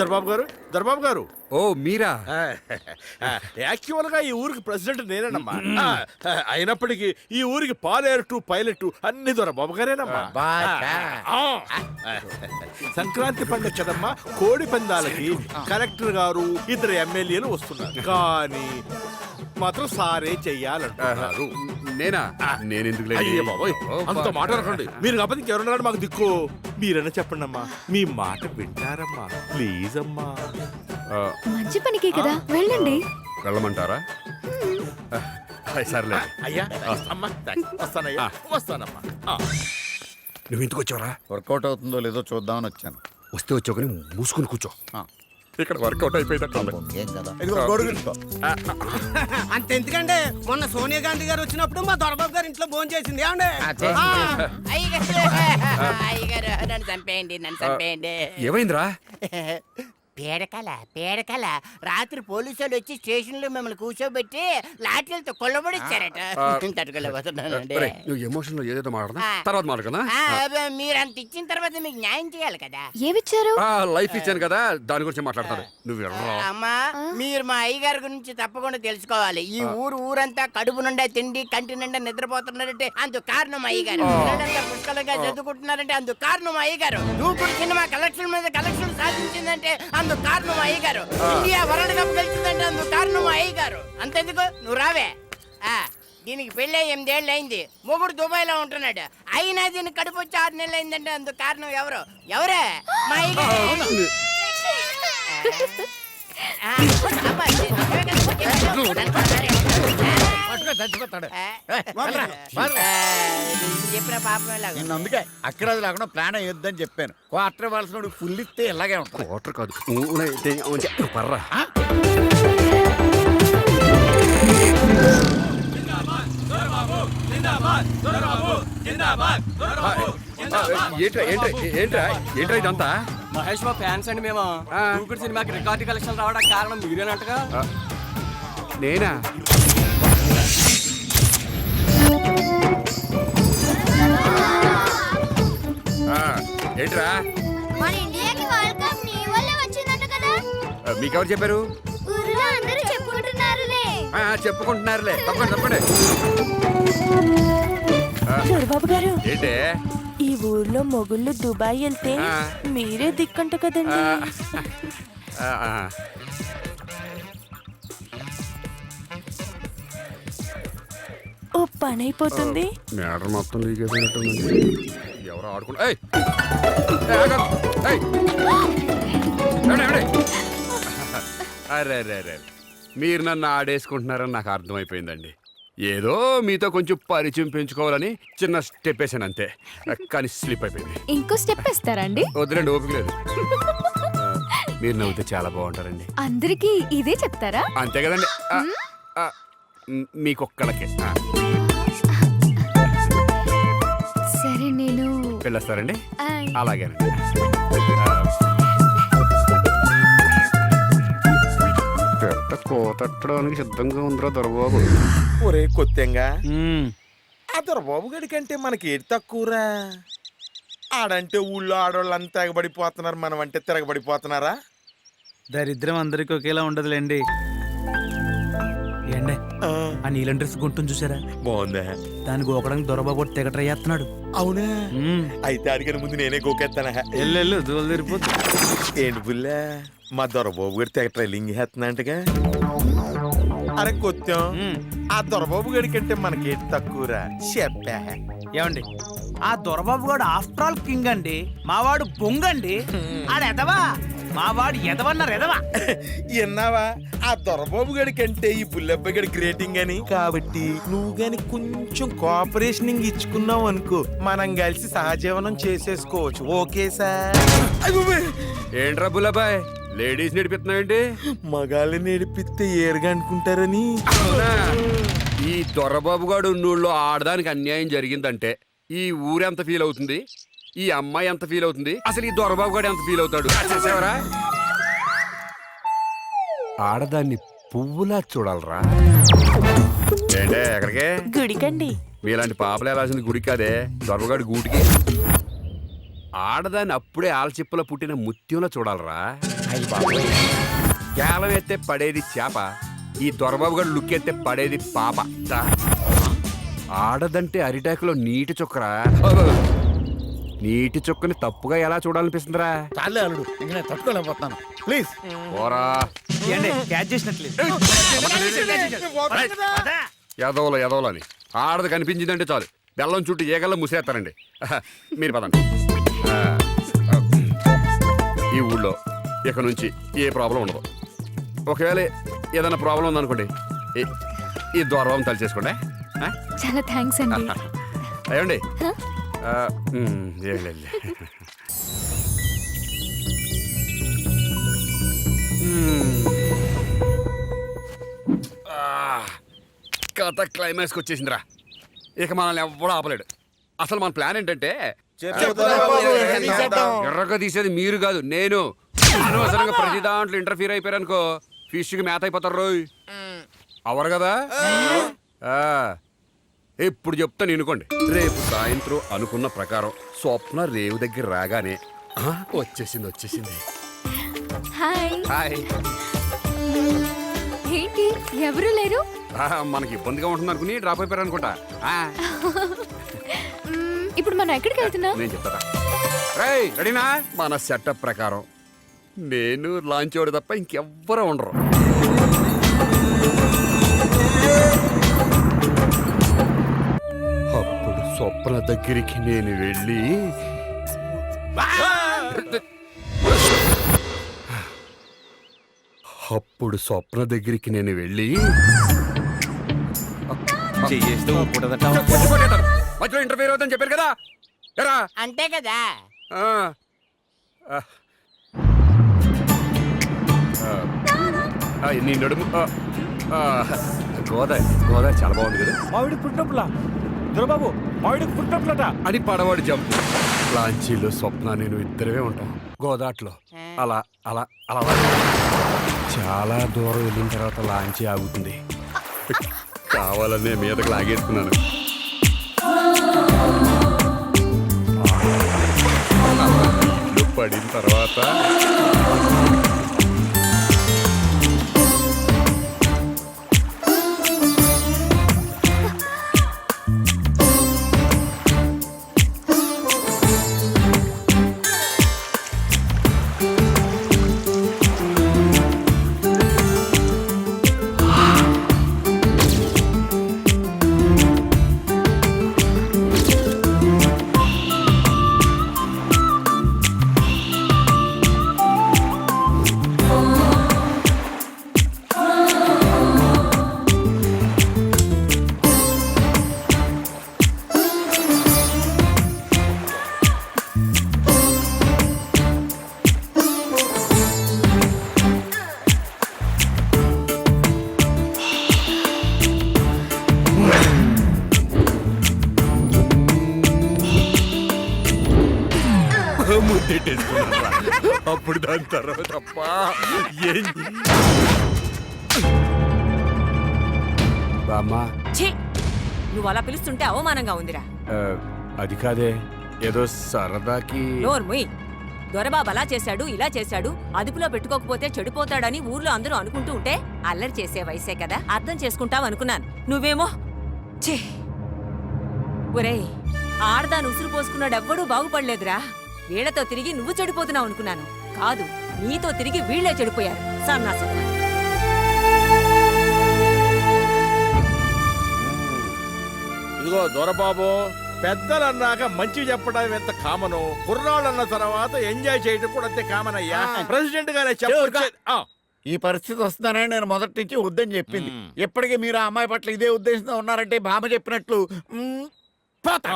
దర్బాబు గారు ఓ మీరా? యాక్చువల్ గా ఈ ఊరికి ప్రెసిడెంట్ నేనేనమ్మా. అయినప్పటికీ ఈ ఊరికి పాలేరు పైలట్ అన్ని దొరబాబు గారేనమ్మా. సంక్రాంతి పండుగ కదమ్మా, కోడి పందాలకి కలెక్టర్ గారు ఇద్దరు ఎమ్మెల్యేలు వస్తున్నారు, కానీ మాత్రం సారే చెయ్యాలంటున్నారు. నేనా? నేనెందుకు అయ్యే బాబోయ్, అంత మాట అనకండి. మీరు కాకపోతే ఇంకెవరున్నాడు మాకు దిక్కు? మీరన్నా చెప్పండి అమ్మా, మీ మాట వింటారమ్మా, ప్లీజ్ అమ్మా. మంచి పనికే కదా, వెళ్ళండి. వెళ్ళమంటారా? సర్లే. అయ్యా అమ్మా, వస్తానయ్యా, వస్తానమ్మా. నువ్వు ఎందుకు వచ్చావరా? వర్కౌట్ అవుతుందో లేదో చూద్దామని వచ్చాను. వస్తే వచ్చావు కానీ మూసుకుని కూర్చో. ఇక్కడ వర్కౌట్ అయిపోయిందా? ఏం కదా. అంతెందుకంటే మొన్న సోనియా గాంధీ గారు వచ్చినప్పుడు మా దొరబాబు గారు ఇంట్లో భోజనం చేసింది. ఏమండి అయ్యగారు నన్ను చంపేయండి. ఏమైందిరా? పేడకల రాత్రి పోలీసు వాళ్ళు వచ్చి స్టేషన్ లో మిమ్మల్ని కూర్చోబెట్టి లాఠీలతో కొల్లబడిచ్చారట. తట్టుకోలేకపోతున్నానండి. నువ్వు ఎమోషన్ లో ఏదైతే మాట్లాడదా తర్వాత మాట్లాడదా? మీరు అంత ఇచ్చిన తర్వాత మీకు న్యాయం చేయాలి కదా. ఏమిచ్చారు? లైఫ్ ఇచ్చాను కదా, దాని గురించి మాట్లాడతారు. నువ్వు అమ్మా, మీరు మా అయ్యగారి గురించి తప్పకుండా తెలుసుకోవాలి. ఈ ఊరంతా కడుపు నిండా తిండి కంటి నిండా నిద్రపోతున్నారంటే అందుకు కారణం అయ్యగారు. పిల్లలంతా పుష్కలంగా చదువుకుంటున్నారంటే అందుకు కారణం అయ్యగారు. దూకుడు సినిమా కలెక్షన్ మీద కలెక్షన్ సాధించిందంటే అందుకు కారణం అయ్యగారు. ఇండియా వరల్డ్ కప్ గెలిచిందంటే అందుకు కారణం అయ్యగారు. అంతెందుకు, నువ్వు రావే. దీనికి పెళ్ళి 8 ఏళ్ళు అయింది, మొగుడు దుబాయ్ లో ఉంటున్నాడు. అయినా దీనికి కడుపు వచ్చి 6 నెలలు అయిందంటే అందుకు కారణం ఎవరే? మా అయ్యగారు. చెప్పిన పాపం నేను అందుకే అక్కడ లేకుండా ప్లాన్ అయ్యొద్దని చెప్పాను. క్వార్టర్ ఇవ్వాల్సిన ఫుల్ ఇస్తే ఇలాగే ఉంటుంది. వాటర్ కాదు పర్రా. ఏంట్రా ఇదంతా? మహేష్ బాబు ఫ్యాన్స్ అండి మేము. దూకుడు సినిమాకి రికార్డు కలెక్షన్ రావడానికి కారణం మీరేనంటగా. నేనా? ఏంట్రా? మన ఇండియాకి వరల్డ్ కప్ నీ వల్లే వచ్చిందంట కదా. మీకెవరు చెప్పారు? ఊరిలో అందరూ చెప్పుకుంటున్నారులే. చెప్పుకుంటున్నారులే. తప్పండి. దొరబాబు గారు, ఏంటే? ఈ ఊర్లో మొగుళ్ళు దుబాయ్ వెళ్తే మీరే దిక్కంట కదండి. ఓ పని అయిపోతుంది. మేటర్ మొత్తం లీకేసినట్టుంది. ఎవరు ఆడుకుంటా? అరే మీరు నన్ను ఆడేసుకుంటున్నారని నాకు అర్థమైపోయిందండి. ఏదో మీతో కొంచెం పరిచయం పెంచుకోవాలని చిన్న స్టెప్ వేసాను అంతే, కానీ స్లిప్ అయిపోయింది. ఇంకో స్టెప్ వేస్తారండి? వద్దులేండి, ఓపిక లేదు. మీరు నవ్వుతే చాలా బాగుంటారండి. అందరికి ఇదే చెప్తారా? అంతే కదండి, మీకొక్కళ్ళకే. సరే, నేను వెళ్ళొస్తారండి. అలాగేనండి. పెద్ద కోతట్టడానికి సిద్ధంగా ఉందిరా దొరబాబు. ఒరే కొత్తెంగా, ఆ దొరబాబు గడి కంటే మనకి ఏది తక్కువరా? ఆడంటే ఊళ్ళో ఆడవాళ్ళంతా ఎగబడిపోతున్నారు, మనం అంటే తిరగబడిపోతున్నారా? దరిద్రం అందరికి ఒకేలా ఉండదులేండి. ఏండే ఆ నీలం డ్రెస్ గుంటుంది చూసారా? బాగుందా? దాన్ని గోకడానికి దొరబాబు తెగ ట్రై చేస్తున్నాడు. అవునా? అయితే అడిగిన ముందు నేనే గోకెత్తానా? ఎల్లెళ్ళు దూలు తిరిగిపోద్దు. ఏంటి బుల్లా, మా దొరబాబు గారు తెగ ట్రైలింగ్ చేస్తున్నట్టుగా. అరే కొత్తం, ఆ దొరబాబు గడి కంటే మనకేంటి తక్కువరా? చెప్పా. ఏమండి, ఆ దొరబాబు గారు ఆఫ్టర్ ఆల్ కింగ్ అండి. మావాడు బొంగండి. ఆడెదవా, మావాడు ఎదవన్నారు ఎదవా. విన్నావా? ఆ దొరబాబు గడి కంటే ఈ బుల్లెబ్బ గడి గ్రేటింగ్ అని. కాబట్టి నువ్వు గాని కొంచెం కోఆపరేషన్ ఇచ్చుకున్నావు అనుకో, మనం కలిసి సహజీవనం చేసేసుకోవచ్చు. Okay sir? ఏంట్రా బుల్లబాయ్, లేడీస్ నడిపిస్తున్నాయండి? మగాళ్ళని నడిపిస్తే ఏరుగా అనుకుంటారని. ఈ దొరబాబు గారు ఉన్నూళ్ళో ఆడదానికి అన్యాయం జరిగిందంటే ఈ ఊరెంత ఫీల్ అవుతుంది, ఈ అమ్మాయి ఎంత ఫీల్ అవుతుంది, అసలు ఈ దొరబాబు గారు ఎంత ఫీల్ అవుతాడు చూసావరా? ఆడదాన్ని పువ్వులా చూడాలరా. ఏంటే ఎక్కడికే? గుడికండి. మీలాంటి పాపలు వెళ్ళాల్సింది గుడికి కాదే, దొరబాబు గూటికి. ఆడదాన్ని అప్పుడే ఆల్చిప్పలో పుట్టిన ముత్యంలో చూడాలరా. అయ్యి బాబోయ్. కేలం ఎత్తే పడేది చేప, ఈ దొరబాబు గారు లుక్ ఎత్తే పడేది పాప. దా. ఆడదంటే అరిటాకులో నీటి చుక్కరా. నీటి చుక్కని తప్పుగా ఎలా చూడాలనిపిస్తుందిరా? చాలే అల్లుడు, ఇంక నేను తట్టుకోలేకపోతున్నాను. ప్లీజ్. పోరా. ఏండి క్యాచ్ చేసినట్లేదు. ఎదవలని ఆడది కనిపించిందంటే చాలు బెల్లం చుట్టూ ఏగల్లో ముసేస్తారండి. మీరు పదండి. ఈ ఊళ్ళో ఇక నుంచి ఏ ప్రాబ్లం ఉండదు. ఒకవేళ ఏదైనా ప్రాబ్లం ఉందనుకోండి, ఈ దూరం తల చేసుకోండి. చాలా థ్యాంక్స్ అండి. అయ్యండి ఏం లేదు. కథ క్లైమాక్స్కి వచ్చేసిందిరా. ఇక మనల్ని ఎవ్వడూ ఆపలేడు. అసలు మన ప్లాన్ ఏంటంటే, ఎర్రగా తీసేది మీరు కాదు, నేను. అనవసరంగా ప్రతి దాంట్లో ఇంటర్ఫీర్ అయిపోయారనుకో, ఫిష్కి మేత అయిపోతారు రోయ్. అవరు కదా. ఇప్పుడు చెప్తాను వినుకోండి. రేపు సాయంత్రం అనుకున్న ప్రకారం స్వప్న రేవు దగ్గర రాగానే వచ్చేసింది. హాయ్. హాయ్. ఏంటి ఎవరు లేరు? మనకి ఇబ్బందిగా ఉంటుంది అనుకుని డ్రాప్ అయిపోయారు అనుకుంటా. ఇప్పుడు మనం ఎక్కడికి వెళ్తున్నాం? నేను చెప్తా. రేయ్ రెడీనా? మన సెటప్ ప్రకారం నేను లాంచ్ అవడం తప్ప ఇంకెవ్వరూ ఉండరు. అప్పుడు స్వప్న దగ్గరికి నేను వెళ్ళి మధ్యలో ఇంటర్ఫీర్ అవుతుందని చెప్పారు కదా. ఎరా అంతే కదా. నీ నడుము గోదావరి చాలా బాగుంది కదా. మావిడికి పుట్టినప్పులా దొరబాబు, మావిడికి పుట్టినప్పులట అని పడవాడు జంప్. లాంచీలో స్వప్న నేను ఇద్దరమే ఉంటాం గోదాట్లో. అలా అలా అలా చాలా దూరం వెళ్ళిన తర్వాత లాంచీ ఆగుతుంది. కావాలనే మీదకి లాగేసుకున్నాను. పడిన తర్వాత ముద్దెట్టేసుకున్నా. అప్పుడు దాని తర్వాత తప్ప ఏం బామ్మా. నువ్వు అలా పిలుస్తుంటే అవమానంగా ఉందిరా. అది కాదే, ఏదో సరదాకి. నోర్ముయ్. దొరబాబు అలా చేశాడు, ఇలా చేశాడు, అదుపులో పెట్టుకోకపోతే చెడిపోతాడని ఊర్లో అందరూ అనుకుంటూ ఉంటే అల్లరి చేసే వయసే కదా, అర్థం చేసుకుంటావు అనుకున్నాను. నువ్వేమో ఛీ. ఒరేయ్, ఆడదాన్ని ఉసురు పోసుకున్నాడెవ్వడూ బాగుపడలేదురా. వీళ్లతో తిరిగి నువ్వు చెడిపోతున్నావు అనుకున్నాను. కాదు, నీతో తిరిగి వీళ్లే చెడిపోయారు. సన్నాసం. ఇదిగో దొరబాబు, పెద్దలన్నాక మంచి చెప్పడం ఎంత కామను, కుర్రాళ్ళన్న తర్వాత ఎంజాయ్ చేయడం కూడా అంతే కామన్ అయ్యా. ప్రెసిడెంట్ గానే చెప్ప. ఈ పరిస్థితి వస్తుందనే నేను మొదటి నుంచి వద్దని చెప్పింది. ఎప్పటికీ మీరు ఆ అమ్మాయి పట్ల ఇదే ఉద్దేశంతో ఉన్నారంటే బామ్మ చెప్పినట్లు పోతా.